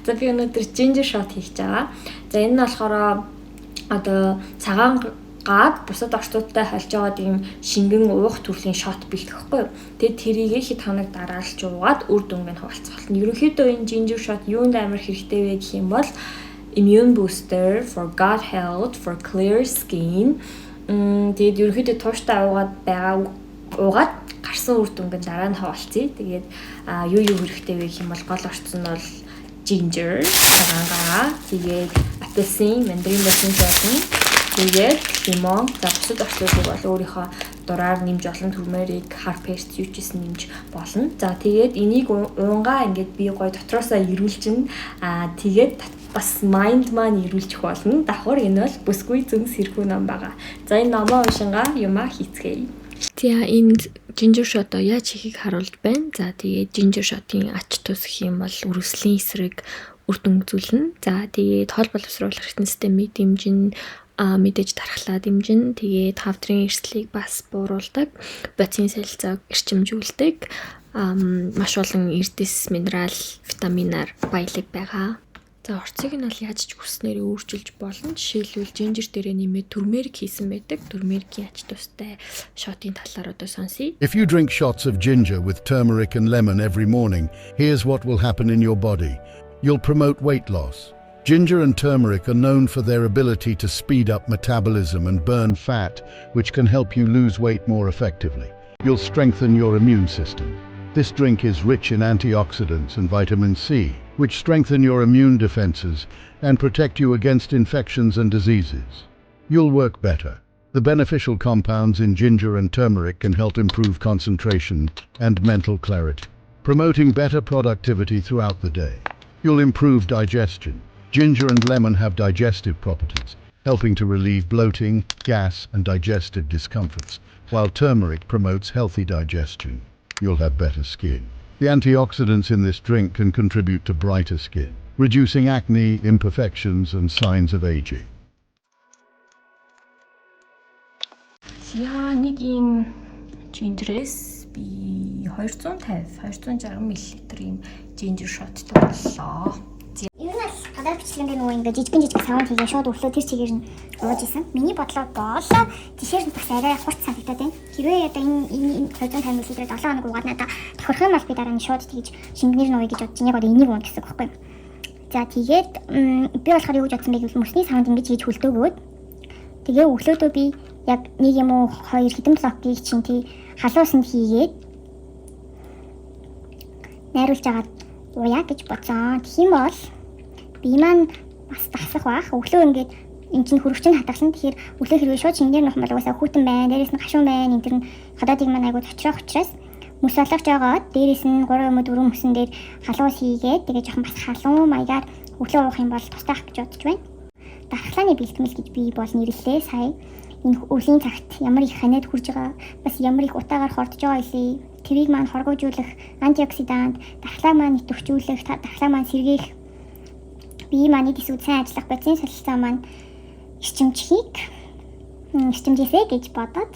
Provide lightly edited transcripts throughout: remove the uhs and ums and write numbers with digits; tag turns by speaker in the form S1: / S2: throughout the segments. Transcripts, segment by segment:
S1: За би өнөөдөр ginger shot хийж байгаа. За энэ нь болохоор одоо цагаан гад бусад орчуудтай холж байгаа тийм шингэн уух төрлийн shot бэлтгэхгүй юу. Тэгээд тэрийг хэд хоног дараалж уугаад үр дүнг нь хуваалцах болно. Ерөнхийдөө энэ ginger shot юунд амар хэрэгтэй вэ гэх юм бол immune booster for gut health, for clear skin. Тэгээд ерөнхийдөө тууштай уугаад гарсан үр дүнг дараа нь хаваалцъя. Тэгээд юу хэрэгтэй вэ гэх юм бол гол орчсон нь бол ginger, цагаан, тэгээд апельсин, мандарин байсан байсан. Тэгээд лимон, за бусад орчуудыг бол өөрийнхөө дураар нэмж олон turmeric, harpest юу ч гэсэн нэмж болно. За тэгээд энийг уунгаа ингээд би гоё дотроосоо ирүүлчин. Тэгээд бас mind маань ирүүлчих болно. Давхар энэ бол бүсгүй зүнс хэрхүү ном байгаа. За энэ номоо уншингаа юмаа хийцгээе. За энэ ginger shot-оо яаж хийхийг харуулж байна. За тэгээд ginger shot-ийн ач тус гэх юм бол үрслийн эсрэг үр дүн үзүүлнэ. За тэгээд хоол боловсруулах эрчим системийг дэмжин мэдээж дархлаа дэмжин. Тэгээд хавдрын эрсдлийг бас бууруулдаг. Бодисын солилцоог эрчимжүүлдэг. Маш олон эрдэс, минерал, витаминаар баялаг байгаа. За орцыг нь бол яаж ч хүснээр өөрчилж болно. Жишээлбэл ginger дээрээ нэмээд turmeric хийсэн байдаг. Turmeric-ийн ач тустай shot-ийн талаар одоо сонсъё.
S2: If you drink shots of ginger with turmeric and lemon every morning, here's what will happen in your body. You'll promote weight loss. Ginger and turmeric are known for their ability to speed up metabolism and burn fat, which can help you lose weight more effectively. You'll strengthen your immune system. This drink is rich in antioxidants and vitamin C, which strengthen your immune defenses and protect you against infections and diseases. You'll work better. The beneficial compounds in ginger and turmeric can help improve concentration and mental clarity, promoting better productivity throughout the day. You'll improve digestion. Ginger and lemon have digestive properties, helping to relieve bloating, gas, and digestive discomforts, while turmeric promotes healthy digestion. You'll have better skin. The antioxidants in this drink can contribute to brighter skin, reducing acne, imperfections, and signs of aging.
S1: За нэг ийм ginger-ээс би 260 мл-ийн ginger shot боллоо.
S3: Ер нь л гадаад бичлэгийн нөгөө ингээд жижигэн савнд хийгээ шууд өглөө тэр чигээр нь ууж исэн. Миний бодлоо жишээр нь бас арай хурц санагдаад байна. Хэрвээ одоо энэ 250 мл-ээр 7 хоног уугаад надаа тохирох юм бол би дараа нь шууд тэгж шингэнээр нь ууя гэж бодож яг одоо энийг уун гэсэн үг байхгүй. За тэгээд би болохоор юу гэж бодсон бэ гэвэл мөсний савнд ингэж хийж хөлдөөгөөд тэгээ өглөөдөө би яг нэг юм уу 2 хэдэн блокийг чинь тий халуусанд хийгээд найруулж агаад ууя гэж бодсон. Тийм бол би маань бас дасах бах. Өглөө ингээд эн чинь хөрөгчөнд хатгалсан. Тэгэхээр өглөө хэрвээ шууд шингээр нөх бол угаасаа хүүтэн байна. Дээрээс нь гашуун байна. Энд тэр нь хадаадыг маань айгуу очрох учраас мөс олгож байгаа. Дээрээс нь 3 юм уу 4 мөсөн дээр халуус хийгээд тэгээ жоохон бас халуун маягаар өглөө уух юм бол тусдах гэж бодож байна. Дархлааны бэлтгэл гэж би бол нэрлэлээ сая. Энэ өвлийн цагт ямар их ханиад хүрж байгаа, бас ямар их утаагаар хордож байгаа илээ. Тэрийг маань хоргоожуулах, антиоксидант, дархлаа маань идэвхжүүлэх, дархлаа маань сэргээх, бие маань дэсүүд сайн ажиллах, бодисын солилцоо маань эрчимжээсэй гэж бодоод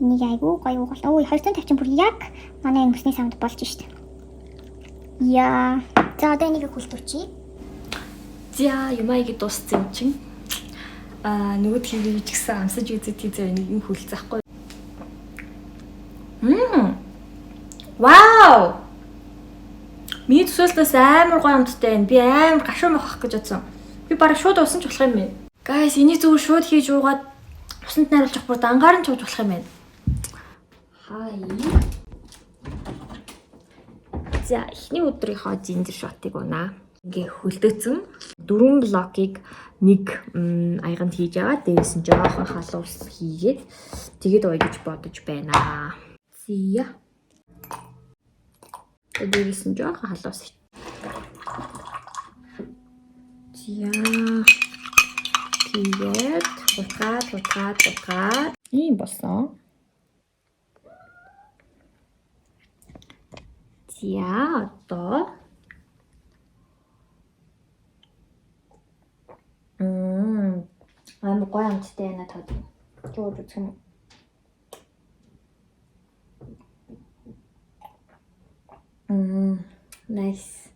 S3: энийг айгүй гоё уугал. 250 бүр яг манай энэ мөсний савнд болж штт. Яа. За одоо энийг хөлтөөчий.
S1: За юмайг дууссан юм чинь. Нөгөөд хийгээ ч гэсэн амсаж үзээд тийм нэг хөлцөхгүй. Вау! Миний төсөөлтөөс амар гоё амттай байна. Би амар гашуун мохох гэж бодсон. Би бараг шууд уусан ч болох юм байна. Guys, энийг зүгээр шууд хийж уугаад усанд найруулчих бүр дангаар нь чууж болох юм байна. Хай. За, эхний өдрийнхөө ginger shot-ыг уунаа. Ингээ хөлдөөцөн 4 блокийг нэг аяганд хийж аваад дээрээс нь жоохон халуус хийгээд тэгээд ууя гэж бодож байна. Зя. Дээрээс нь жоохон халуус. Зя. Тэгээд утгаад ийм болсон. Зя одоо амар гоё амттай байна тод. Чууд үзэх юм. Nice.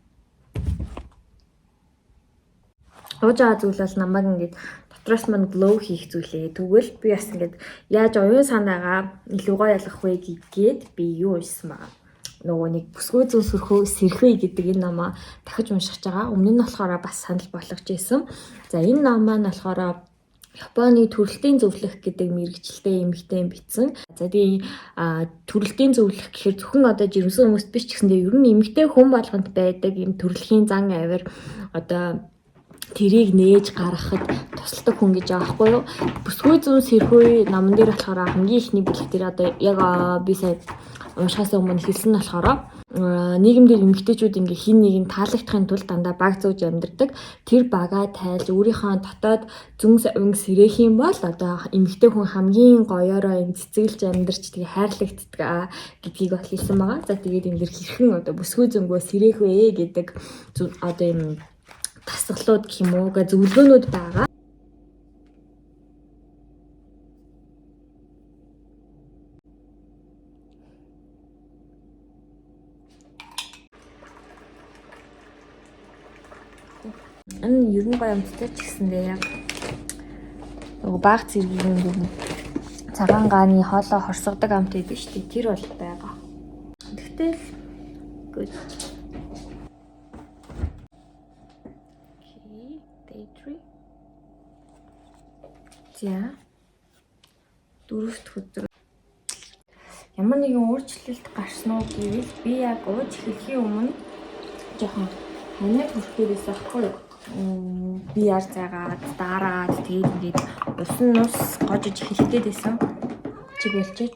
S1: ууж байгаа зүйл бол намайг ингээд дотроос мань glow хийх зүйлээ. Тэгвэл би бас ингээд яаж оюун санаагаа илүү гоё ялгах вэ гэдгээд би юу уншсан байгаа. Нөгөө нэг бүсгүй зүүн сэрхүү гэдэг энэ номоо дахиж уншиж байгаа. Өмнө нь болохоор бас санал болгож ирсэн. За энэ ном маань болохоор Японы төрөлтийн зөвлөх гэдэг мэргэжилтэй эмэгтэй бичсэн. За тэгээ төрөлтийн зөвлөх гэхээр зөвхөн одоо жирэмсэн хүмүүст биш ч гэсэндээ ер нь эмэгтэй хүн болгонд байдаг юм төрөлхийн зан авир одоо тэрийг нээж гаргахад тусалдаг хүн гэж байгаа байхгүй юу? Бүсгүй зүүн сэрхүү номон дээр болохоор хамгийн ихний бүлэг дээр одоо яг би сая уншихаас өмнө хэлсэн нь болохоор нийгэмдэр эмэгтэйчүүд ингээ хин нэгийг таалагдахын тулд дандаа баг зөөж амьдардаг. Тэр бага тайлж өөрийнхөө дотоод зүн савин сэрэх юм бол одоо эмэгтэй хүн хамгийн гоёороо юм цэцгэлж амьдарч тэгээ хайрлагддаг гэдгийг бол хэлсэн байгаа. За тэгээд энэ дэр хэрхэн одоо бүсгүй зөнгөө сэрэх вэ гэдэг одоо юм тасгалууд гэх юм уу зөвлөгөөнүүд байгаа. Энэ ер нь гоё амттай ч гэсэндээ яг нөгөө баг зэргийн юм цагаан гааны хоолоо хорсгодог амт байдаг шүү дээ. Тэр бол байгаа. Тэгтэл good. Okay, day 3. За. Дөрөвт өдөр. Ямар нэгэн өөрчлөлт гарсан уу гэвэл би яг ууж эхлэхийн өмнө жоохон ханаа төрхөөс авахгүй юу? Би яар зайгаад дараад тэгээд ингээд усан нус гожиж эхэлдэг байсан. Чи болчих.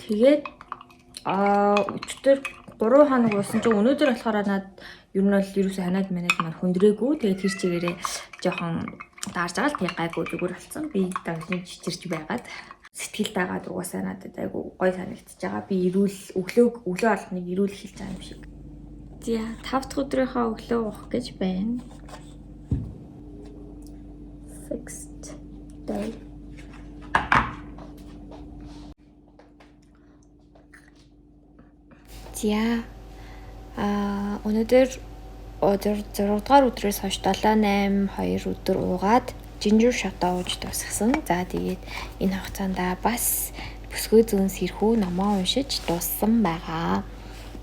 S1: Тэгээд өчтөр 3 хоног уусан чи өнөөдөр болохоор надад ер нь бол ерөөсөө ханаад манад маань хөндрөөгүй. Тэгээд тэр чигээрээ жоохон даарж байгаа л тэг гайгүй зүгээр болсон. Би давхин чичирч байгаад сэтгэл дагаад угаасаа надад айгу гой санагдчихж байгаа. Би өглөө алхныг ирүүл хэлж байгаа юм шиг. За 5 дахь өдрийнхөө өглөө уух гэж байна. Fixed day. За өнөөдөр 6 дугаар өдрөөс хойш 7-8-2 өдөр уугаад ginger shot ууж дуусгасан. За тэгээд энэ хугацаанд бас бүсгүй зүүн сэрхүү номоо уншиж дууссан байгаа.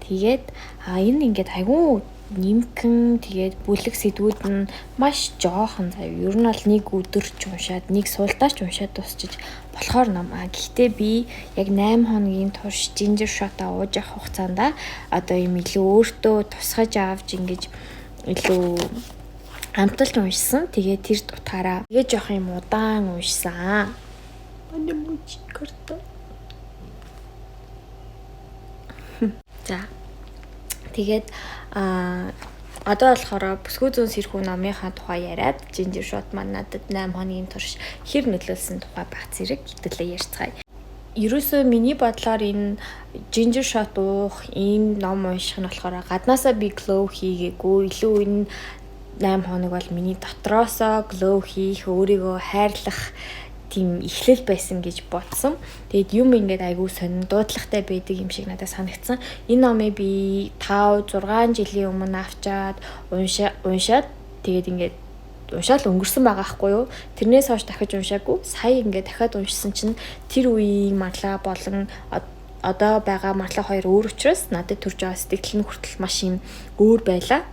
S1: Тэгээд энэ ингээд айгүй нимкэн тэгээд бүлэг сэдвүүд нь маш жоохон зав. Ер нь бол нэг өдөрч уншаад, нэг суултаач уншаад дуусчих болохоор ном. Гэхдээ би яг 8 хоногийн турш ginger shot ууж авах хугацаанд одоо юм илүү өөртөө тусгаж авч ингэж илүү амталж уншсан. Тэгээд тэр утгаараа тэгээ жоох юм удаан уншсан. Манай мөч карта. За. Тэгээд одоо болохоор бүсгүй зүүн сэрхүү номынхаа тухай яриад ginger shot маань надад 8 хоногийн турш хэр нөлөөлсөн тухай баг зэрэг хэвлэлээ ярьцгаая. Ерөөсөө миний бодлоор энэ ginger shot уух, энэ ном унших нь болохоор гаднаасаа би glow хийгээгүй. Илүү энэ 8 хоног бол миний дотроосоо glow хийх, өөрийгөө хайрлах тийм эхлэл байсан гэж бодсон. Тэгээд юм ингээд айгүй сонин дуудлагатай байдаг юм шиг надад санагдсан. Энэ номыг би 5-6 жилийн өмнө авчаад уншаад тэгээд ингээд уншаал өнгөрсөн байгаа хгүй юу. Тэрнээс хойш дахиж уншаагүй. Сая ингээд дахиад уншсан чинь тэр үеийн марлаа болон одоо байгаа марлаа хоёр өөр учраас надад төрж байгаа сэтгэл нь хүртэл маш юм өөр байлаа.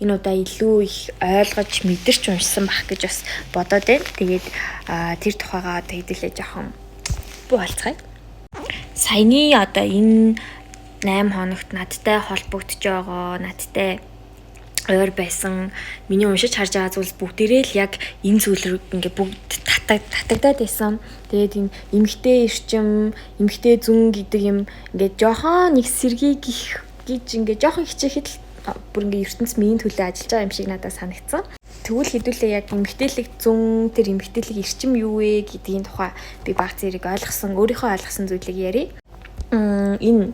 S1: Энэ удаа илүү их ойлгож мэдэрч уншсан байх гэж бас бодоод байна. Тэгээд тэр тухайгаа одоо хэдүүлээ жоохон буалцгаая. Саяны одоо энэ 8 хоногт надтай холбогдож байгаа, надтай ойр байсан, миний уншиж харж байгаа зүйлс бүгдээрээ л яг энэ зүйлрүүд ингээ бүгд татагдаад байсан. Тэгээд энэ эмгтэй эрчим, эмгтэй зүн гэдэг юм ингээ жоохон нэг сэргийг гэж ингээ жоохон хичээхэд л бүр ингээ ертөнц миний төлөө ажиллаж байгаа юм шиг надад санагдсан. Тэгвэл хэдүүлээ яг эмгтээлэг зүн, тэр эмгтээлэг эрчим юу вэ гэдгийн тухай би баг зэрэг ойлгосон, өөрийнхөө ойлгосон зүйлийг ярив. Энэ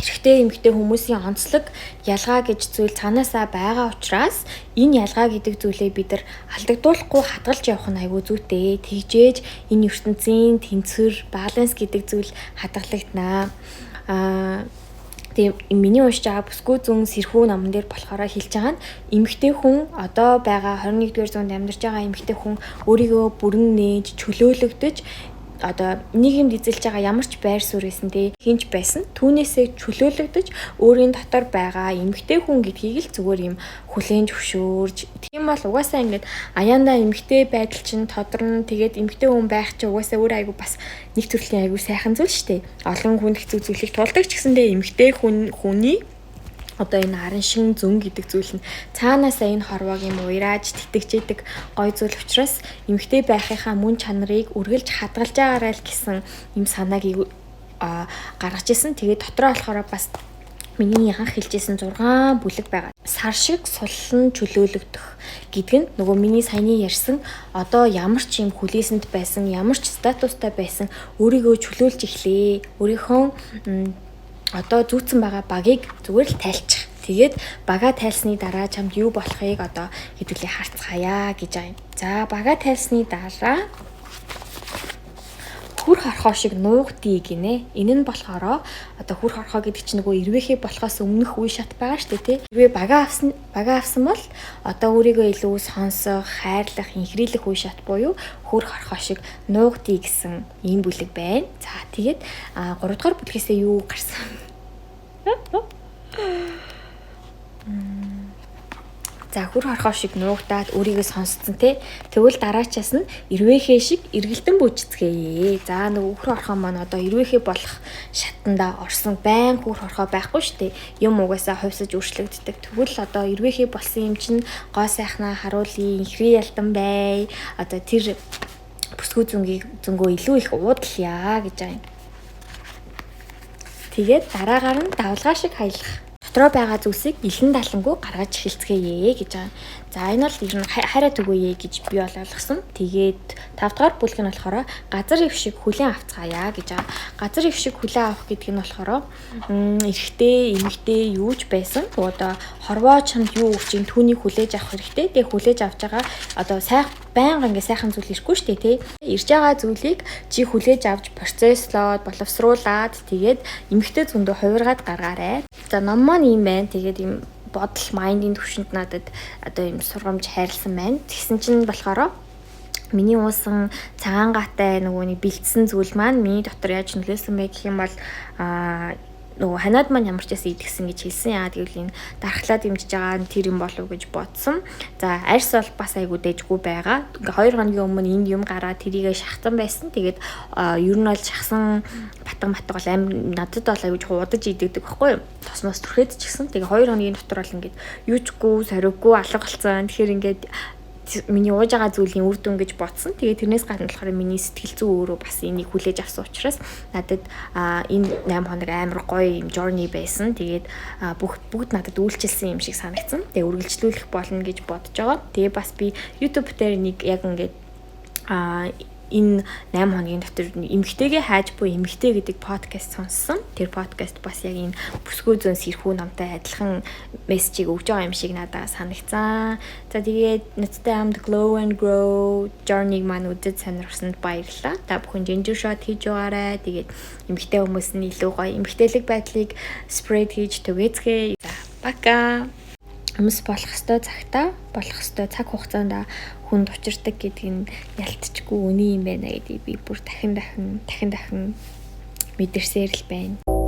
S1: эрэгтэй эмгтэй хүмүүсийн онцлог ялгаа гэж зүйл цаанаасаа байгаа учраас энэ ялгаа гэдэг зүйлээ бид нар алдагдуулахгүй хадгалж явах нь айгүй зүйтэй. Тэгжээж энэ ертөнцийн тэнцвэр, баланс гэдэг зүйл хадгалагдана. Тэгээ миний уншиж байгаа бүсгүй зүүн сэрхүү номон дээр болохоор хэлж байгаа нь эмэгтэй хүн одоо байгаа 21-р зуунд амьдарч байгаа эмэгтэй хүн өөрийгөө бүрэн нээж чөлөөлөгдөж одоо нийгэмд эзэлж байгаа ямар ч байр суурь эсэнтэй хинч байсан түүнээсээ чөлөөлөгдөж өөрийн дотор байгаа эмэгтэй хүн гэдгийг л зүгээр юм хүлээн зөвшөөрж тийм бол угаасаа ингээд аяандаа эмэгтэй байдал чинь тодорно тэгээд эмэгтэй хүн байх чинь угаасаа өөр айгу бас нэг төрлийн айгу сайхан зүйл шүү дээ. Олон хүн хэцүү зүйлийг тулдаг ч гэсэндээ эмэгтэй хүний одоо энэ харин шин зүн гэдэг зүйл нь цаанаасаа энэ хорвоог юм уйрааж тэтгэжээдэг гой зүйл учраас эмэгтэй байхынхаа мөн чанарыг үргэлж хадгалж байгаарай л гэсэн юм санааг гаргаж ирсэн. Тэгээд дотроо болохоор бас миний анх хэлжсэн 6 бүлэг байгаа. Сар шиг суллан чөлөөлөгдөх гэдэг нь нөгөө миний саяны ярьсан одоо ямар ч юм хүлээсэнд байсан, ямар ч статустай байсан өөрийгөө чөлөөлж эхлэе. Өөрийнхөө одоо зүүцэн байгаа багийг зүгээр л тайлчих. Тэгээд бага тайлсны дараа чамд юу болохыг одоо хэдүүлээ харцгаая гэж байгаа юм. За бага тайлсны дараа хүр хорхоо шиг нуугдъя гинэ. Энэ нь болохоор одоо хүр хорхоо гэдэг чинь нөгөө ирвэхээ болохоос өмнөх үе шат байгаа шүү дээ, тий. Ирвэ бага авсан бол одоо өөрийгөө илүү сонсох, хайрлах, инхрийлэх үе шат буюу хүр хорхоо шиг нуугдъя гэсэн ийм бүлэг байна. За тэгээд 3 дугаар бүлгээс юу гарсан? За хүр хорхоо шиг нуугдаад өөрийгөө сонсцсон те. Тэгвэл дараачаас нь ирвэхээ шиг эргэлдэн бүжицгээе. За нөгөө хүр хорхоо маань одоо ирвэхээ болох шатанда орсон байн хүр хорхоо байхгүй шүү дээ. Юм угаасаа хувьсаж өөрчлөгддөг. Тэгвэл одоо ирвэхээ болсон юм чинь гоо сайхнаа харуулъя, инхри ялдан бай. Одоо тэр бүсгүй зөнгөө илүү их уудлаа гэж байгаа юм. Тэгээд дараагаар нь давлгаа шиг хаялах. Дотроо байгаа зүйлсийг илэн далангуу гаргаж хэлцгээе гэж байгаа. За энэ бол ер нь хараа түгөөе гэж би ойлгосон. Тэгээд 5 дугаар бүлэг нь болохоор газар ив шиг хүлээн авцгаая гэж байгаа. Газар ив шиг хүлээн авах гэдэг нь болохоор эрэгтэй, эмэгтэй юу ч байсан. Одоо хорвоо чанд юу өгч ин түүнийг хүлээж авах хэрэгтэй. Тэгээ хүлээж авч байгаа одоо байнга ингээ сайхан зүйл ирэхгүй шүү дээ, тий. Ирж байгаа зүйлийг чи хүлээж авч процесслоод, боловсруулад тэгээд эмэгтэй зөндөө хувиргаад гаргаарай. За ном маань юм байна. Тэгээд юм бодол майндын төвшөнд надад одоо юм сургамж хайрлсан байна. Тэгсэн чинь болохоор миний уусан цагаан гатай нөгөөний бэлдсэн зүйл маань миний дотор яаж нөлөөлсөн бэ гэх юм бол нөгөө ханаад маань ямар ч ясаа идэгсэн гэж хэлсэн. Яа гэвэл энэ дархлаа дэмжиж байгаа тэр юм болов гэж бодсон. За арьс бол бас айгу дэжгүй байгаа. Ингээ 2 хоногийн өмнө энд юм гараад тэрийгээ шахсан байсан. Тэгээд ер нь бол шахсан батан бол надад бол айгу хуудаж идэгдэг байхгүй юу? Тосноос түрхээд ч гэсэн. Тэгээ 2 хоногийн дотор бол ингээд юучгүй, сориггүй алга болсон. Тэгэхээр ингээд миний ууж байгаа зүйлийн үр дүн гэж бодсон. Тэгээ тэрнээс гадна болохоор миний сэтгэл зүй өөрөө бас энийг хүлээж авсан учраас надад энэ 8 хоног амар гоё юм journey байсан. Тэгээд бүгд надад үйлчилсэн юм шиг санагдсан. Тэгээ үргэлжлүүлэх болно гэж бодож байгаа. Тэгээ бас би YouTube дээр нэг яг ингээд энэ 8 хоногийн дотор эмэгтэйгээ хайж буй эмэгтэй гэдэг подкаст сонссон. Тэр подкаст бас яг энэ бүсгүй зүүн сэрхүү номтой адилхан мессежийг өгж байгаа юм шиг надад санагцсан. За тэгээд надтай хамт Glow and Grow journey-г маань үзэж сонирхсанд баярлалаа. Та бүхэн ginger shot хийж байгаарай. Тэгээд эмэгтэй хүмүүс нь илүү гоё эмэгтэйлэг байдлыг spread хийж түгээцгээе. За бака. Амс болох ёстой цагтаа болох ёстой цаг хугацаанд хүнд учирдаг гэдэг нь ялтчгүй үний юм байна гэдгийг би бүр дахин дахин мэдэрсээр л байна.